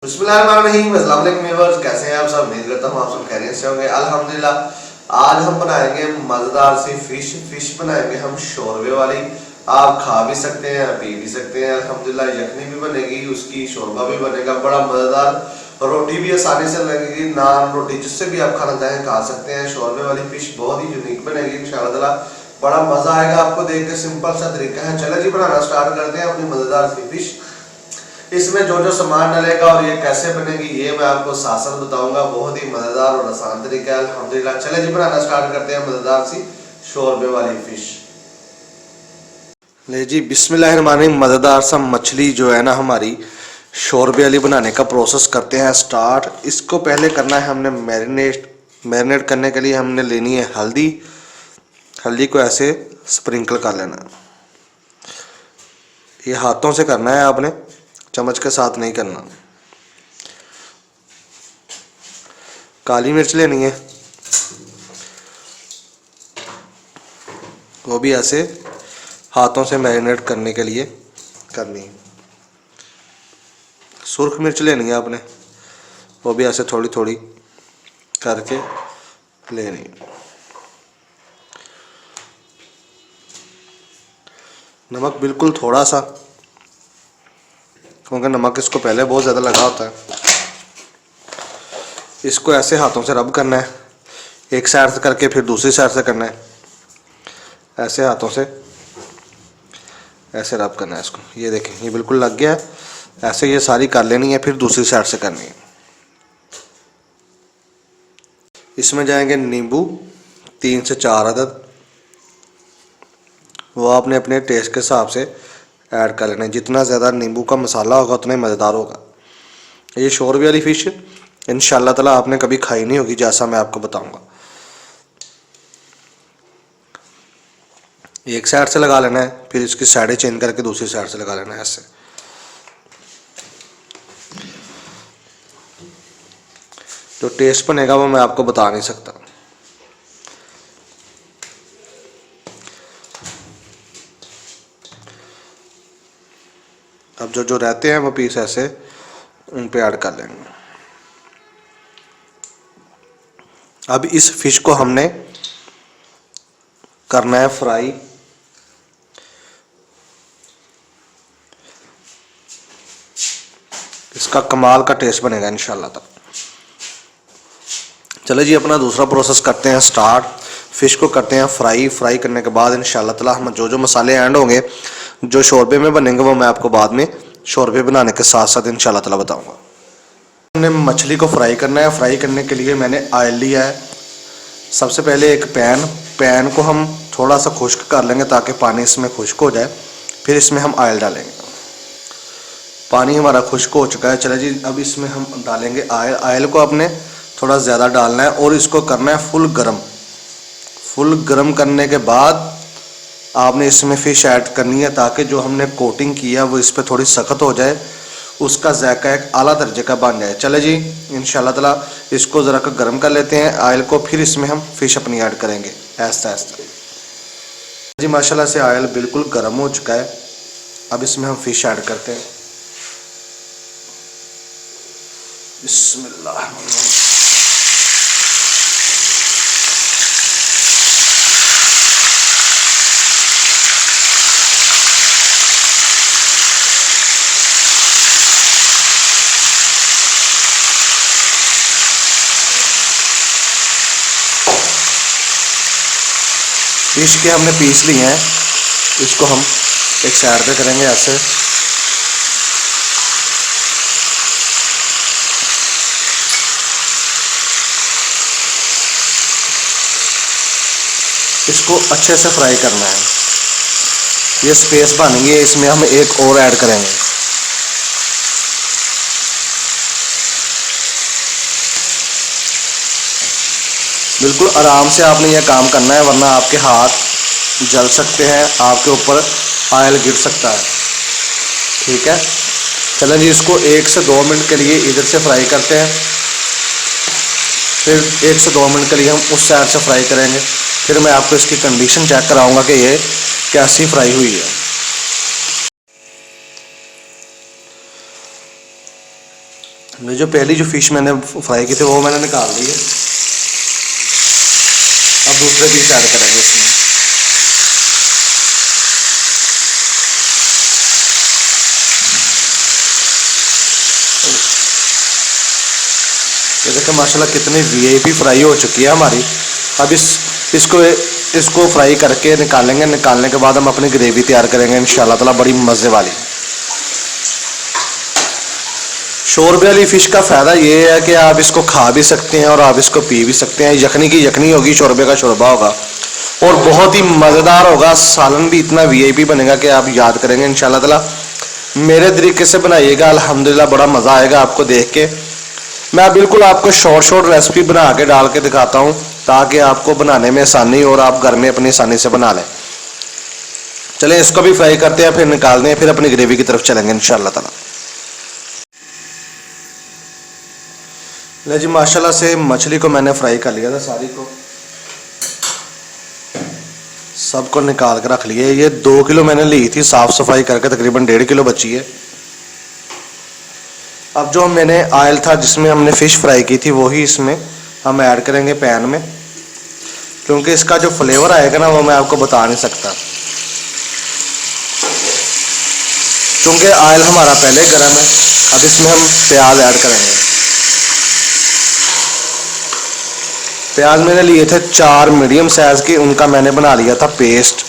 बिस्मिल्लाहिर्रहमानिर्रहीम। अस्सलाम वालेकुम व्यूअर्स, कैसे हैं आप सब? उम्मीद करता हूँ आप सब खैरियत से होंगे। अल्हम्दुलिल्लाह आज हम बनाएंगे मज़ेदार सी फिश बनाएंगे हम शोरबे वाली। आप खा भी सकते हैं, पी भी सकते हैं। अल्हम्दुलिल्लाह यखनी भी बनेगी, उसकी शोरबा भी बनेगा, बड़ा मज़ेदार। रोटी भी आसानी से लगेगी, नान रोटी जिससे भी आप खाना चाहें खा सकते हैं। शोरबे वाली फिश बहुत ही यूनिक बनेगी इंशाअल्लाह, बड़ा मज़ा आएगा आपको देख के। सिंपल सा तरीका है। चले जी बनाना स्टार्ट करते हैं अपनी मज़ेदार सी फिश। इसमें जो जो सामान डलेगा और ये कैसे बनेगी ये मैं आपको साथ साथ बताऊंगा। बहुत ही मज़ेदार और आसान तरीका है अल्हम्दुलिल्लाह। चले जी बनाना स्टार्ट करते हैं मज़ेदार सी शोरबे वाली फिश। ले जी बिस्मिल्लाहिर्रहमानिर्रहीम। मज़ेदार सा मछली जो है ना हमारी शोरबे वाली बनाने का प्रोसेस करते हैं स्टार्ट। इसको पहले करना है हमने मैरिनेट करने के लिए हमने लेनी है हल्दी। हल्दी को ऐसे स्प्रिंकल कर लेना। ये हाथों से करना है आपने, चम्मच के साथ नहीं करना। काली मिर्च लेनी है, वो भी ऐसे हाथों से मैरिनेट करने के लिए करनी है। सुर्ख मिर्च लेनी है आपने, वो भी ऐसे थोड़ी थोड़ी करके लेनी है। नमक बिल्कुल थोड़ा सा, क्योंकि नमक इसको पहले बहुत ज़्यादा लगा होता है। इसको ऐसे हाथों से रब करना है, एक साइड से करके फिर दूसरी साइड से करना है। ऐसे हाथों से ऐसे रब करना है इसको। ये देखें, ये बिल्कुल लग गया है। ऐसे ये सारी कर लेनी है, फिर दूसरी साइड से करनी है। इसमें जाएंगे नींबू 3 से 4 अदद, वो आपने अपने टेस्ट के हिसाब से ऐड कर लेना है। जितना ज़्यादा नींबू का मसाला होगा उतना ही मज़ेदार होगा। ये शोरबे वाली फ़िश इंशाअल्लाह ताला आपने कभी खाई नहीं होगी, जैसा मैं आपको बताऊंगा। एक साइड से लगा लेना है, फिर इसकी साइडें चेंज करके दूसरी साइड से लगा लेना है। ऐसे जो टेस्ट बनेगा वो मैं आपको बता नहीं सकता। अब जो जो रहते हैं वो पीस ऐसे उन पे ऐड कर लेंगे। अब इस फिश को हमने करना है फ्राई। इसका कमाल का टेस्ट बनेगा इंशाल्लाह ताला। चलो जी अपना दूसरा प्रोसेस करते हैं स्टार्ट। फिश को करते हैं फ्राई। फ्राई करने के बाद इंशाल्लाह ताला हम जो जो मसाले ऐड होंगे जो शोरबे में बनेंगे वो मैं आपको बाद में शोरबे बनाने के साथ साथ इंशाल्लाह ताला बताऊंगा। हमने मछली को फ्राई करना है। फ्राई करने के लिए मैंने ऑयल लिया है। सबसे पहले एक पैन को हम थोड़ा सा खुश्क कर लेंगे ताकि पानी इसमें खुश्क हो जाए। फिर इसमें हम ऑयल डालेंगे। पानी हमारा खुश्क हो चुका है। चले जी अब इसमें हम डालेंगे ऑयल। ऑयल को आपने थोड़ा ज़्यादा डालना है और इसको करना है फुल गरम। फुल गरम करने के बाद आपने इसमें फ़िश ऐड करनी है ताकि जो हमने कोटिंग की है वो इस पर थोड़ी सख्त हो जाए, उसका जायका एक आला दर्जे का बन जाए। चले जी इंशाल्लाह ताला इसको ज़रा गर्म कर लेते हैं ऑयल को, फिर इसमें हम फ़िश अपनी ऐड करेंगे ऐसा ऐसा। जी माशाल्लाह से ऑयल बिल्कुल गर्म हो चुका है। अब इसमें हम फ़िश ऐड करते हैं। बिस्मिल्लाह। फिश के हमने पीस लिए हैं, इसको हम एक साइड पे करेंगे ऐसे। इसको अच्छे से फ्राई करना है। ये स्पेस बनेगी, इसमें हम एक और ऐड करेंगे। बिल्कुल आराम से आपने यह काम करना है, वरना आपके हाथ जल सकते हैं, आपके ऊपर ऑयल गिर सकता है। ठीक है, चलें जी इसको 1 से 2 मिनट के लिए इधर से फ्राई करते हैं। फिर 1 से 2 मिनट के लिए हम उस साइड से फ्राई करेंगे। फिर मैं आपको इसकी कंडीशन चेक कराऊंगा कि ये कैसी फ्राई हुई है। ये जो पहली जो फिश मैंने फ्राई की थी वो मैंने निकाल ली है। अब दूसरे पीस ऐड करेंगे इसमें। ये देखो माशाल्लाह कितनी वीआईपी फ्राई हो चुकी है हमारी। अब इसको फ्राई करके निकालेंगे। निकालने के बाद हम अपनी ग्रेवी तैयार करेंगे इंशाल्लाह ताला, बड़ी मज़े वाली। शोरबे वाली फ़िश का फ़ायदा ये है कि आप इसको खा भी सकते हैं और आप इसको पी भी सकते हैं। यखनी की यखनी होगी, शोरबे का शोरबा होगा और बहुत ही मज़ेदार होगा। सालन भी इतना वीआईपी बनेगा कि आप याद करेंगे इंशाल्लाह ताला। मेरे तरीके से बनाइएगा, अल्हम्दुलिल्लाह बड़ा मज़ा आएगा आपको देख के। मैं बिल्कुल आपको शॉर्ट रेसिपी बना के डाल के दिखाता हूँ ताकि आपको बनाने में आसानी और आप घर में अपनी आसानी से बना लें। चलें इसको भी फ्राई करते हैं, फिर निकालते हैं, फिर अपनी ग्रेवी की तरफ चलेंगे इंशाल्लाह ताला। ले जी माशाल्लाह से मछली को मैंने फ्राई कर लिया था, सारी को सबको निकाल के रख लिया। ये 2 किलो मैंने ली थी, साफ़ सफाई करके तकरीबन 1.5 किलो बची है। अब जो मैंने ऑयल था जिसमें हमने फ़िश फ्राई की थी वही इसमें हम ऐड करेंगे पैन में, क्योंकि इसका जो फ्लेवर आएगा ना वो मैं आपको बता नहीं सकता। क्योंकि ऑयल हमारा पहले गर्म है। अब इसमें हम प्याज ऐड करेंगे। प्याज मैंने लिए थे 4 मीडियम साइज़ के, उनका मैंने बना लिया था पेस्ट।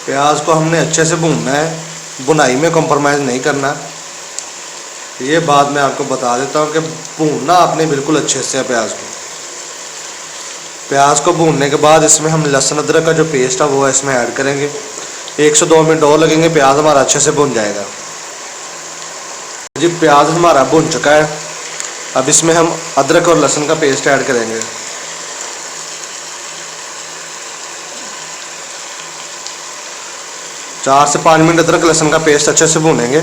प्याज को हमने अच्छे से भूनना है, बुनाई में कॉम्प्रोमाइज़ नहीं करना। ये बात मैं आपको बता देता हूँ कि भूनना आपने बिल्कुल अच्छे से है प्याज को। प्याज को भूनने के बाद इसमें हम लहसुन अदरक का जो पेस्ट है वो इसमें ऐड करेंगे। 1 से 2 मिनट और लगेंगे, प्याज हमारा अच्छे से भुन जाएगा। जी प्याज हमारा भुन चुका है। अब इसमें हम अदरक और लहसुन का पेस्ट ऐड करेंगे। चार से 5 मिनट अदरक लहसुन का पेस्ट अच्छे से भूनेंगे।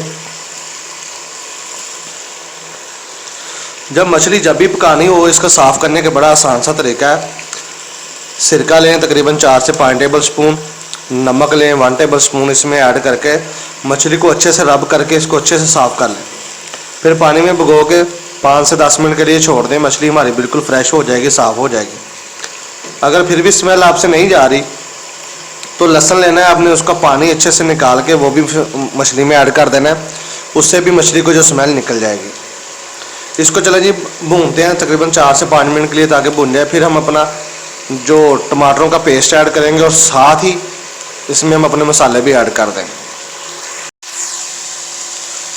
जब भी पकानी हो, इसको साफ़ करने का बड़ा आसान सा तरीका है। सिरका लें तकरीबन 4 से 5 टेबल स्पून, नमक लें 1 टेबल स्पून, इसमें ऐड करके मछली को अच्छे से रब करके इसको अच्छे से साफ़ कर लें। फिर पानी में भिगो के 5 से 10 मिनट के लिए छोड़ दें। मछली हमारी बिल्कुल फ्रेश हो जाएगी, साफ़ हो जाएगी। अगर फिर भी स्मेल आपसे नहीं जा रही तो लहसुन लेना है आपने, उसका पानी अच्छे से निकाल के वो भी मछली में ऐड कर देना है। उससे भी मछली को जो स्मेल निकल जाएगी। इसको चलो जी भूनते हैं तकरीबन 4 से 5 मिनट के लिए ताकि भुन जाए। फिर हम अपना जो टमाटरों का पेस्ट ऐड करेंगे और साथ ही इसमें हम अपने मसाले भी ऐड कर देंगे।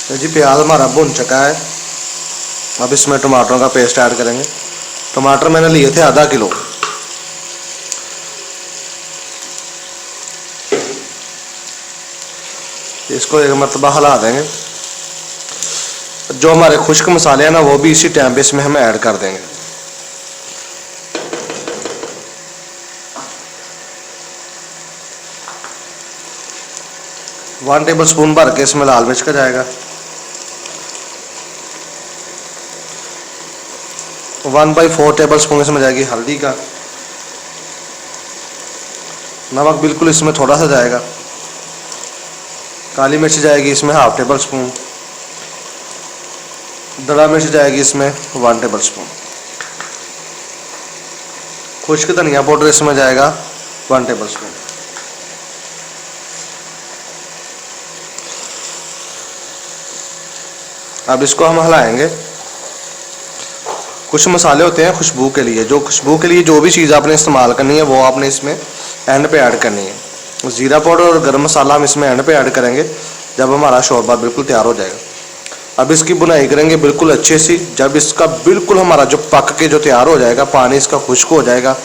तो जी प्याज हमारा भुन चुका है। अब इसमें टमाटरों का पेस्ट ऐड करेंगे। टमाटर मैंने लिए थे आधा किलो। इसको एक मरतबा हिला देंगे। जो हमारे खुश्क मसाले हैं ना वो भी इसी टाइम पे इसमें हम ऐड कर देंगे। वन टेबल स्पून भर के इसमें लाल मिर्च का जाएगा। 1/4 टेबल स्पून इसमें जाएगी हल्दी का। नमक बिल्कुल इसमें थोड़ा सा जाएगा। काली मिर्च जाएगी इसमें 1/2 टेबल स्पून। दड़ा मिर्च जाएगी इसमें 1 टेबल स्पून। खुश्क धनिया पाउडर इसमें जाएगा 1 टेबल स्पून। अब इसको हम हिलाएंगे। कुछ मसाले होते हैं खुशबू के लिए, जो भी चीज़ आपने इस्तेमाल करनी है वो आपने इसमें एंड पे ऐड करनी है। ज़ीरा पाउडर और गरम मसाला हम इसमें एंड पे ऐड करेंगे जब हमारा शोरबा बिल्कुल तैयार हो जाएगा। अब इसकी बुनाई करेंगे बिल्कुल अच्छे से। जब इसका बिल्कुल हमारा जो पक के जो तैयार हो जाएगा, पानी इसका खुश्क हो जाएगा,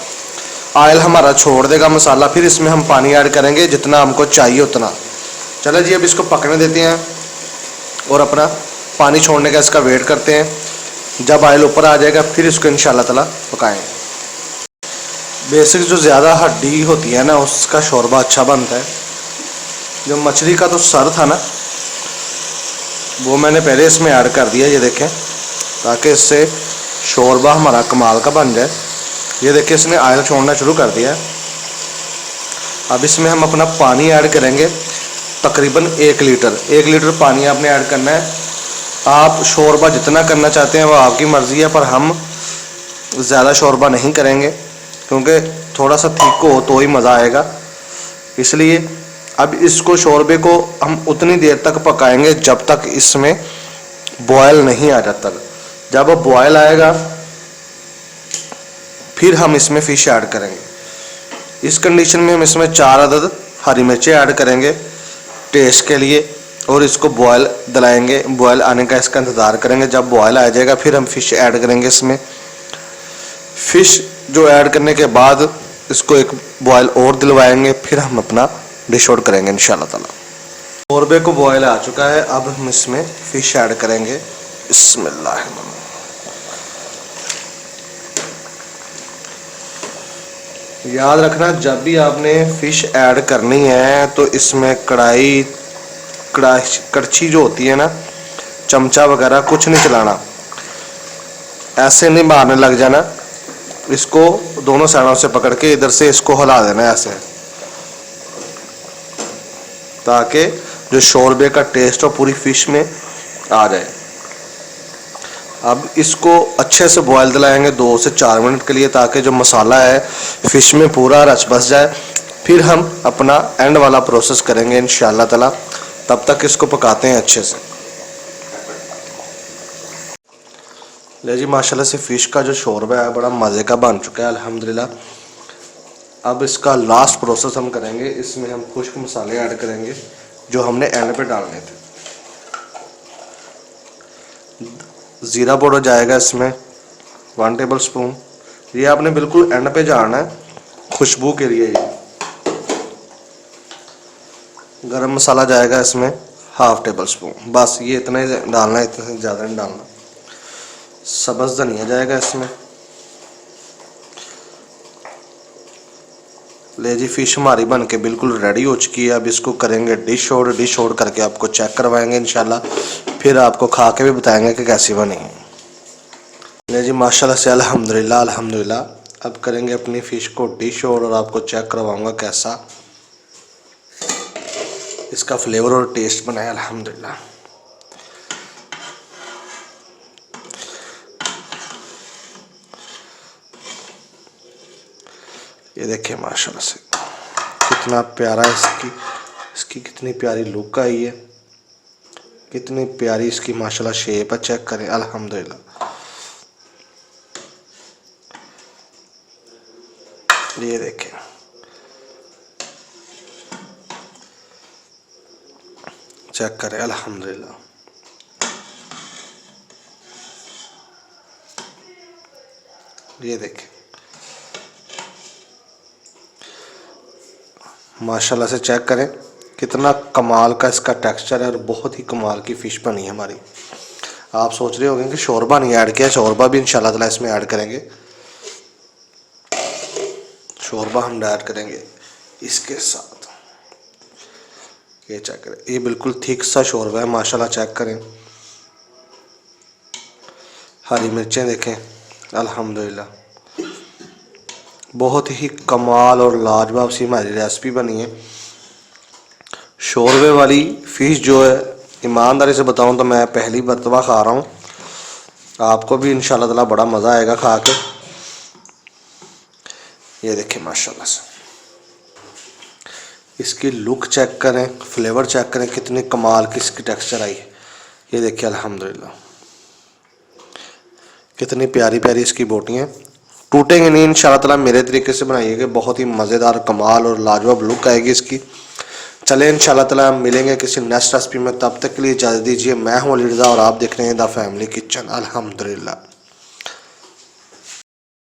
ऑयल हमारा छोड़ देगा मसाला, फिर इसमें हम पानी ऐड करेंगे जितना हमको चाहिए उतना। चलो जी अब इसको पकने देते हैं और अपना पानी छोड़ने का इसका वेट करते हैं। जब ऑयल ऊपर आ जाएगा फिर इसको इंशाल्लाह ताला पकाएंगे। बेसिक जो ज़्यादा हड्डी होती है ना उसका शोरबा अच्छा बनता है। जो मछली का तो सर था ना वो मैंने पहले इसमें ऐड कर दिया, ये देखें, ताकि इससे शोरबा हमारा कमाल का बन जाए। ये देखिए इसने ऑयल छोड़ना शुरू कर दिया है। अब इसमें हम अपना पानी ऐड करेंगे, तकरीबन 1 लीटर पानी आपने ऐड करना है। आप शोरबा जितना करना चाहते हैं वो आपकी मर्ज़ी है, पर हम ज़्यादा शोरबा नहीं करेंगे क्योंकि थोड़ा सा थिक हो तो ही मज़ा आएगा। इसलिए अब इसको शोरबे को हम उतनी देर तक पकाएंगे जब तक इसमें बॉयल नहीं आ जाता। जब बॉयल आएगा फिर हम इसमें फ़िश ऐड करेंगे। इस कंडीशन में हम इसमें 4 अदद हरी मिर्चें ऐड करेंगे टेस्ट के लिए और इसको बॉयल दिलाएंगे। बॉयल आने का इसका इंतज़ार करेंगे। जब बॉयल आ जाएगा फिर हम फ़िश ऐड करेंगे इसमें। फ़िश जो ऐड करने के बाद इसको एक बॉयल और दिलवाएंगे, फिर हम अपना डिश आउट करेंगे इंशाल्लाह ताला। शोरबे को बॉयल आ चुका है, अब हम इसमें फ़िश ऐड करेंगे। बिस्मिल्लाह। याद रखना जब भी आपने फ़िश ऐड करनी है तो इसमें कड़छी जो होती है ना, चमचा वगैरह कुछ नहीं चलाना, ऐसे नहीं मारने लग जाना। इसको दोनों साइडों से पकड़ के इधर से इसको हिला देना है ऐसे, ताकि जो शोरबे का टेस्ट हो पूरी फ़िश में आ जाए। अब इसको अच्छे से बॉयल दिलाएंगे 2 से 4 मिनट के लिए, ताकि जो मसाला है फ़िश में पूरा रच बस जाए। फिर हम अपना एंड वाला प्रोसेस करेंगे इंशाल्लाह ताला। तब तक इसको पकाते हैं अच्छे से। ले जी, माशाल्लाह से फ़िश का जो शोरबा है बड़ा मज़े का बन चुका है अल्हम्दुलिल्लाह। अब इसका लास्ट प्रोसेस हम करेंगे, इसमें हम खुश्क मसाले ऐड करेंगे जो हमने एंड पे डालने थे। ज़ीरा पाउडर जाएगा इसमें 1 टेबल स्पून। ये आपने बिल्कुल एंड पे जाना है खुशबू के लिए। ये गरम मसाला जाएगा इसमें 1/2 टेबल स्पून, बस ये इतना ही डालना है, इतना ज़्यादा नहीं डालना। सब्ज़ धनिया जाएगा इसमें। ले जी, फ़िश हमारी बन के बिल्कुल रेडी हो चुकी है। अब इसको करेंगे डिश आउट करके आपको चेक करवाएंगे इंशाल्लाह, फिर आपको खा के भी बताएंगे कि कैसी बनी है। ले जी, माशाल्लाह से अल्हम्दुलिल्लाह अल्हम्दुलिल्लाह। अब करेंगे अपनी फ़िश को डिश आउट और आपको चेक करवाऊंगा कैसा इसका फ्लेवर और टेस्ट बना है अल्हम्दुलिल्लाह। ये देखिए माशाल्लाह से कितना प्यारा इसकी कितनी प्यारी लुक आई है, कितनी प्यारी इसकी माशाल्लाह शेप है। चेक करें अल्हम्दुलिल्लाह। ये देखें, चेक करें अल्हम्दुलिल्लाह। ये देखें माशाल्लाह से, चेक करें कितना कमाल का इसका टेक्सचर है और बहुत ही कमाल की फ़िश बनी है हमारी। आप सोच रहे होंगे कि शोरबा नहीं ऐड किया, शोरबा भी इंशाल्लाह ताला इसमें ऐड करेंगे। शोरबा हम ऐड करेंगे इसके साथ। ये चेक करें, ये बिल्कुल थिक सा शोरबा है माशाल्लाह। चेक करें, हरी मिर्चें देखें अल्हम्दुलिल्लाह। बहुत ही कमाल और लाजवाब सी हमारी रेसिपी बनी है। शोरबे वाली फ़िश जो है, ईमानदारी से बताऊं तो मैं पहली मरतबा खा रहा हूँ। आपको भी इंशाल्लाह ताला बड़ा मज़ा आएगा खा के। ये देखें माशाल्लाह से, इसकी लुक चेक करें, फ्लेवर चेक करें, कितनी कमाल की इसकी टेक्सचर आई है। ये देखिए अल्हम्दुलिल्लाह, कितनी प्यारी प्यारी इसकी बोटियाँ, टूटेंगे नहीं इंशाल्लाह ताला। मेरे तरीके से बनाइएगा, बहुत ही मज़ेदार कमाल और लाजवाब लुक आएगी इसकी। चले इंशाल्लाह ताला मिलेंगे किसी नेक्स्ट रेसिपी में, तब तक के लिए इजाज़त दीजिए। मैं हूं अली रज़ा और आप देख रहे हैं द फैमिली किचन अल्हम्दुलिल्लाह।